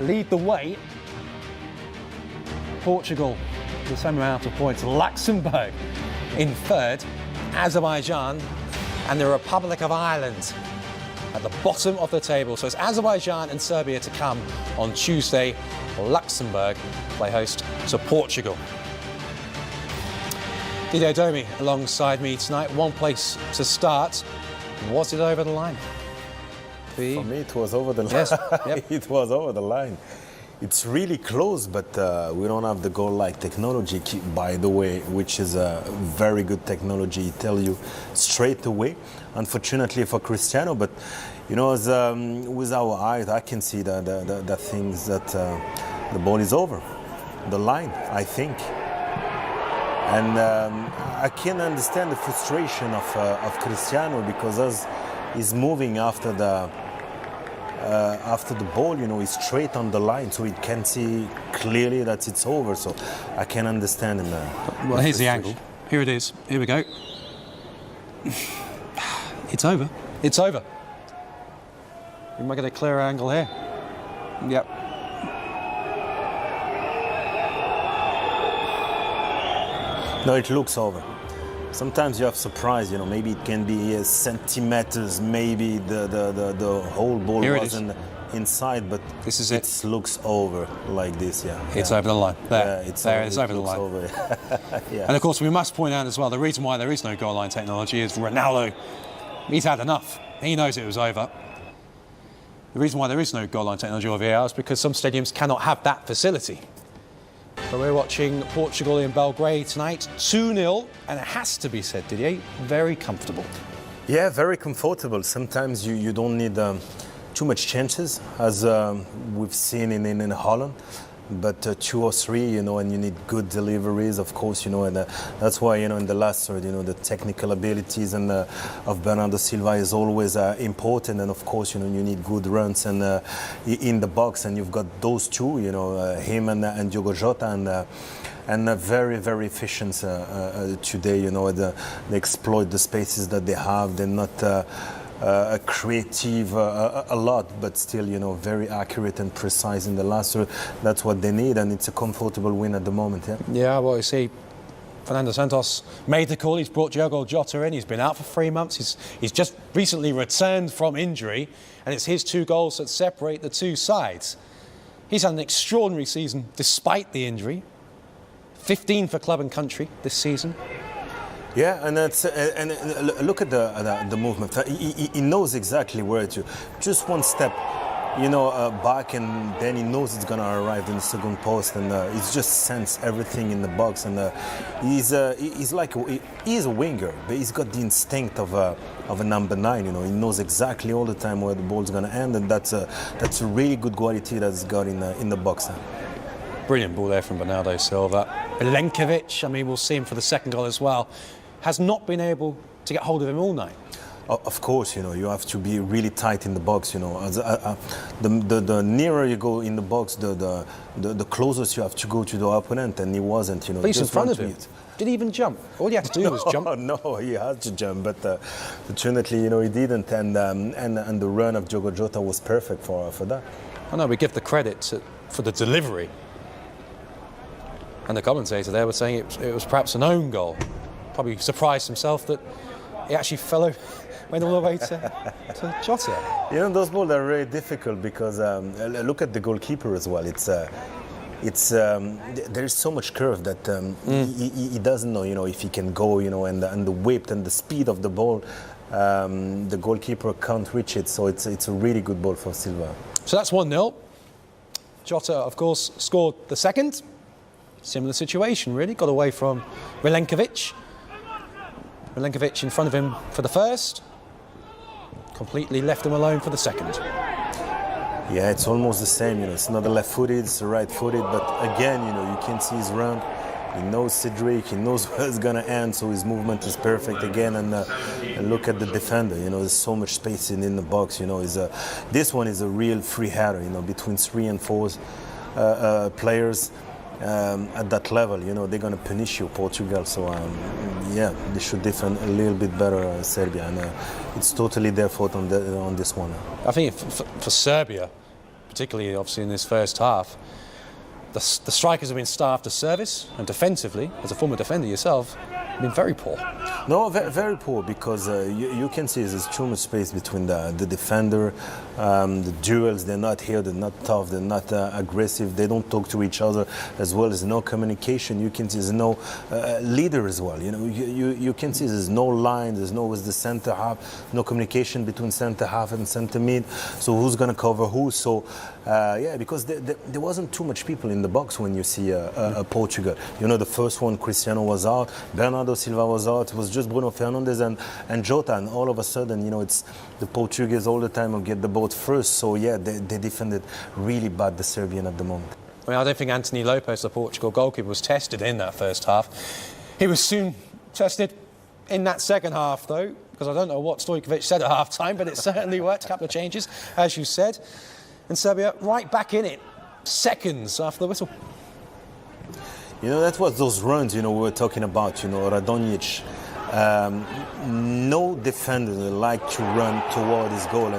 lead the way. Portugal, the same amount of points. Luxembourg in third. Azerbaijan and the Republic of Ireland at the bottom of the table. So it's Azerbaijan and Serbia to come on Tuesday. Luxembourg play host to Portugal. Didier Domi alongside me tonight. One place to start. Was it over the line? For me, it was over the line. Yes. Yep. It was over the line. It's really close, but we don't have the goal-line technology, by the way, which is a very good technology. It tells you straight away. Unfortunately for Cristiano, but you know, as, with our eyes, I can see the things that the ball is over the line, I think. And I can understand the frustration of Cristiano, because as he's moving after the ball, you know, he's straight on the line, so he can see clearly that it's over. So I can understand him. Well, here's the angle. Here it is. Here we go. It's over. It's over. We might get a clearer angle here. Yep. No, it looks over. Sometimes you have surprise, you know, maybe it can be centimeters, maybe the whole ball wasn't inside, but this is it looks over like this, yeah. It's over the line. There, yeah, it's over the line. Over. Yeah. And of course, we must point out as well, the reason why there is no goal line technology is Ronaldo. He's had enough. He knows it was over. The reason why there is no goal line technology or VAR is because some stadiums cannot have that facility. But we're watching Portugal in Belgrade tonight, 2-0, and it has to be said, Didier, very comfortable. Yeah, very comfortable. Sometimes you don't need too much chances, as we've seen in Holland, but 2 or 3, you know, and you need good deliveries, of course, you know, and that's why, you know, in the last third, you know, the technical abilities and of Bernardo Silva is always important, and of course, you know, you need good runs and in the box, and you've got those two, you know, him and Diogo Jota, and very, very efficient today, you know, they exploit the spaces that they have. They're not creative a lot, but still, you know, very accurate and precise in the last. So that's what they need, and it's a comfortable win at the moment. Yeah. Yeah. Well, you see, Fernando Santos made the call. He's brought Diogo Jota in. He's been out for 3 months. He's just recently returned from injury, and it's his 2 goals that separate the 2 sides. He's had an extraordinary season despite the injury. 15 for club and country this season. Yeah, and that's and look at the movement. He knows exactly where to. Just one step, you know, back, and then he knows it's gonna arrive in the second post, and he just sense everything in the box. And he's a winger, but he's got the instinct of a number 9. You know, he knows exactly all the time where the ball's gonna end, and that's a really good quality that's got in the box. Brilliant ball there from Bernardo Silva. Milenkovic, I mean, we'll see him for the second goal as well, has not been able to get hold of him all night. Of course, you know, you have to be really tight in the box, you know. The nearer you go in the box, the closest you have to go to the opponent, and he wasn't, you know. But he's in front of him. Did he even jump? All he had to do was jump. No, he had to jump, but fortunately, you know, he didn't, and the run of Diogo Jota was perfect for that. I know, we give the credit for the delivery. And the commentator there was saying it was perhaps an own goal. Probably surprised himself that he actually went all the way to Jota. You know, those balls are very difficult because look at the goalkeeper as well. There is so much curve that he doesn't know, you know, if he can go, you know, and the whip and the speed of the ball, the goalkeeper can't reach it. So it's a really good ball for Silva. So that's 1-0. Jota, of course, scored the second. Similar situation, really. Got away from Milenkovic. Milenkovic in front of him for the first. Completely left him alone for the second. Yeah, it's almost the same, you know. It's not the left-footed, it's the right-footed. But again, you know, you can see his run. He knows Cedric, he knows where it's going to end, so his movement is perfect again. And look at the defender, you know, there's so much space in the box, you know. This one is a real free header, you know, between 3 and 4 players. At that level, you know, they're going to punish you, Portugal. So, yeah, they should defend a little bit better, Serbia. And it's totally their fault on this one. I think for Serbia, particularly obviously in this first half, the strikers have been starved of service, and defensively, as a former defender yourself, have been very poor. No, very poor, because you can see there's too much space between the defender, the duels. They're not here, they're not tough, they're not aggressive, they don't talk to each other, as well as no communication. You can see there's no leader as well. You know, you can see there's no line, there's no with the centre half, no communication between centre half and centre mid. So who's going to cover who? So yeah, because there wasn't too much people in the box when you see Portugal. You know, the first one, Cristiano was out, Bernardo Silva was out, it was just Bruno Fernandes and Jota, and all of a sudden, you know, it's the Portuguese all the time will get the ball first. So yeah, they defended really bad, the Serbian, at the moment. I mean, I don't think Anthony Lopez, the Portugal goalkeeper, was tested in that first half. He was soon tested in that second half, though, because I don't know what Stojkovic said at half-time, but it certainly worked. A couple of changes, as you said. And Serbia right back in it, seconds after the whistle. You know, that was those runs, you know, we were talking about, you know, Radonjic. No defender like to run toward his goal,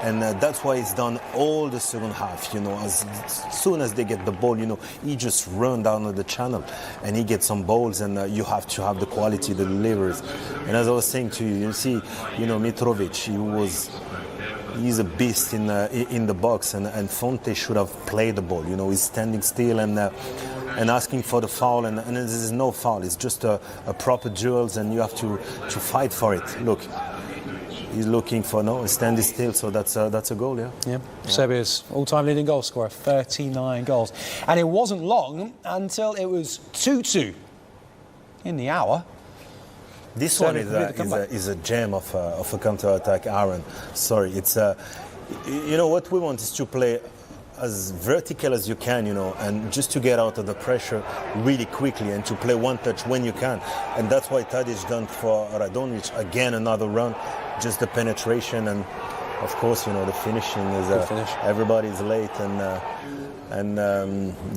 and that's why he's done all the second half. You know, as soon as they get the ball, you know, he just run down the channel and he gets some balls, and you have to have the quality, the deliveries. And as I was saying to you, you see, you know, Mitrovic, he's a beast in the box, and Fonte should have played the ball. You know, he's standing still and asking for the foul, and this is no foul. It's just a proper duels, and you have to fight for it. Look, he's looking for he's standing still, so that's a goal, yeah. Yeah. Serbia's all-time leading goal scorer, 39 goals, and it wasn't long until it was 2-2 in the hour. This one is a gem of a counter-attack, Aaron. Sorry, it's you know what we want is to play as vertical as you can, you know, and just to get out of the pressure really quickly and to play one touch when you can. And that's why Tadic done for Radonjic. Again, another run, just the penetration, and of course, you know, the finishing is everybody's late, and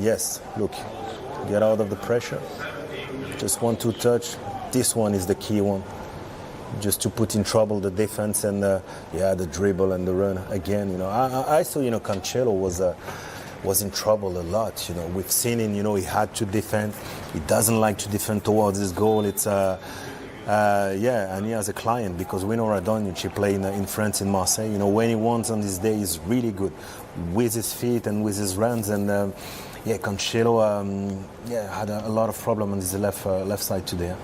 yes, look, get out of the pressure. Just 1-2 touch. This one is the key one, just to put in trouble the defense, and yeah, the dribble and the run again. You know, I saw, you know, Cancelo was in trouble a lot. You know, we've seen him. You know, he had to defend. He doesn't like to defend towards his goal. It's yeah, and he has a client, because we know Radonjic, he played in France, in Marseille. You know, when he wants on this day, he's really good with his feet and with his runs. And yeah, Cancelo yeah, had a lot of problem on his left side today.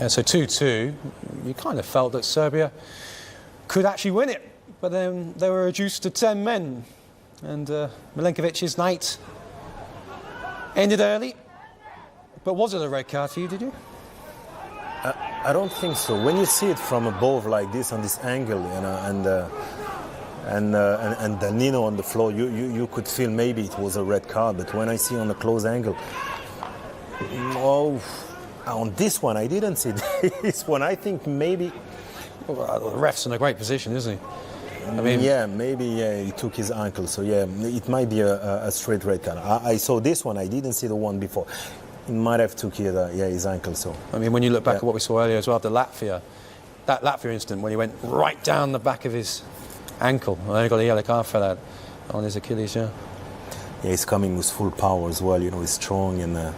Yeah, so 2-2, you kind of felt that Serbia could actually win it, but then they were reduced to 10 men, and Milenkovic's night ended early. But was it a red card for you, did you? I don't think so. When you see it from above like this, on this angle, you know, and Danilo on the floor, you could feel maybe it was a red card. But when I see on a close angle, on this one, I didn't see this one. I think maybe... Well, the ref's in a great position, isn't he? I mean... Yeah, maybe he took his ankle. So, yeah, it might be a straight red card. I saw this one. I didn't see the one before. He might have took his ankle. So, I mean, when you look back at what we saw earlier as well, that Latvia incident, when he went right down the back of his ankle, and then he got a yellow card for that on his Achilles, yeah. Yeah, he's coming with full power as well. You know, he's strong, and...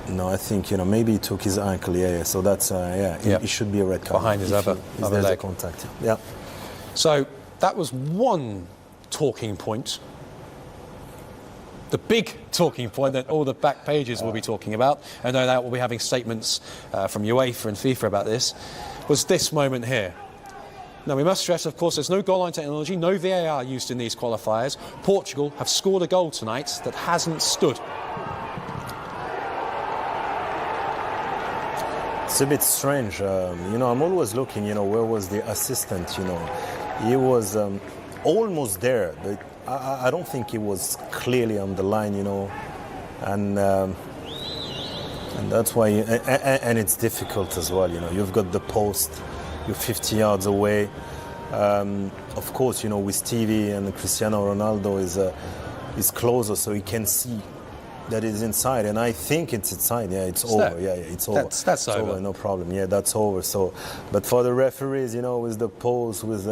No, I think, you know, maybe he took his ankle, yeah. So that's, it should be a red card. Behind his other leg. Contact, yeah. So that was one talking point. The big talking point that all the back pages will be talking about, and no doubt we'll be having statements from UEFA and FIFA about this, was this moment here. Now, we must stress, of course, there's no goal line technology, no VAR used in these qualifiers. Portugal have scored a goal tonight that hasn't stood. It's a bit strange. You know, I'm always looking, you know, where was the assistant, you know. He was almost there, but I don't think he was clearly on the line, you know. And that's why, and it's difficult as well, you know. You've got the post, you're 50 yards away. Of course, you know, with Stevie and Cristiano Ronaldo is closer, so he can see that is inside, and I think it's inside. Yeah, it's over. that. Yeah, it's over. That's it's over. No problem. Yeah, that's over. So, but for the referees, you know, with the pose, with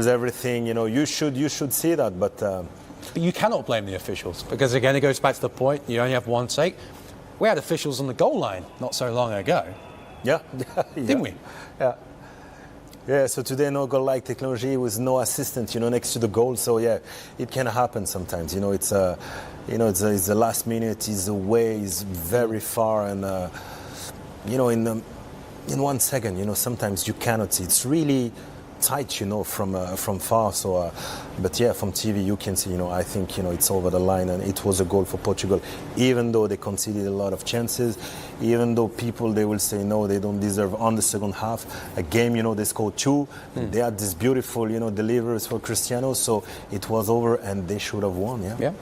everything, you know, you should see that. But you cannot blame the officials because again, it goes back to the point. You only have one take. We had officials on the goal line not so long ago. Yeah, didn't we? Yeah. Yeah, so today no goal line technology with no assistant, you know, next to the goal. So yeah, it can happen sometimes. You know, it's the last minute, is away, is very far, and you know, in 1 second, you know, sometimes you cannot see. It's really tight, you know, from far. So, but yeah, from TV you can see. You know, I think, you know, it's over the line, and it was a goal for Portugal, even though they conceded a lot of chances, even though people they will say no, they don't deserve on the second half. A game, you know, they scored 2. They had this beautiful, you know, deliveries for Cristiano, so it was over, and they should have won. Yeah. Yeah.